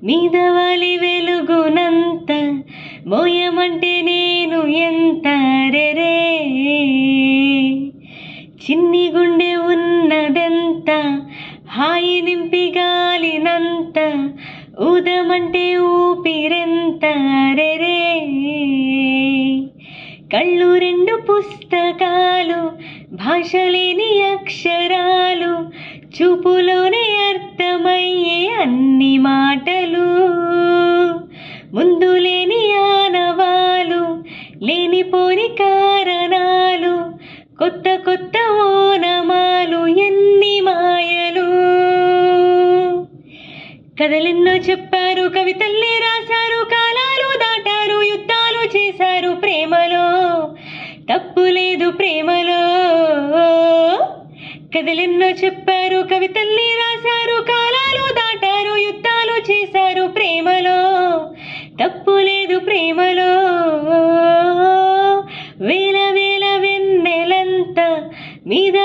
మీద వాలి వెలుగునంత మోయమంటే నేను ఎంత రెరే చిన్ని గుండె ఉన్నదంత హాయి నింపి గాలినంత ఊదమంటే ఊపిరెంత రెరే కళ్ళు రెండు పుస్తకాలు భాషలేని అక్షరాలు చూపులోనే అర్థమయ్యే అన్ని మాటలు ముందు లేని ఆనవాలు లేనిపోని కారణాలు కొత్త కొత్త ఓనమాలు ఎన్ని మాయలు కథలెన్నో చెప్పారు కవితల్ని రాశారు కాలాలు దాటారు యుద్ధాలు చేశారు ప్రేమలో తప్పు లేదు ప్రేమలో కథలెన్నో చెప్పారు కవితల్ని రాశారు కాలాలు దాటారు యుద్ధాలు చేశారు ప్రేమలో తప్పు లేదు ప్రేమలో వేల వేల వెన్నెలంత మీద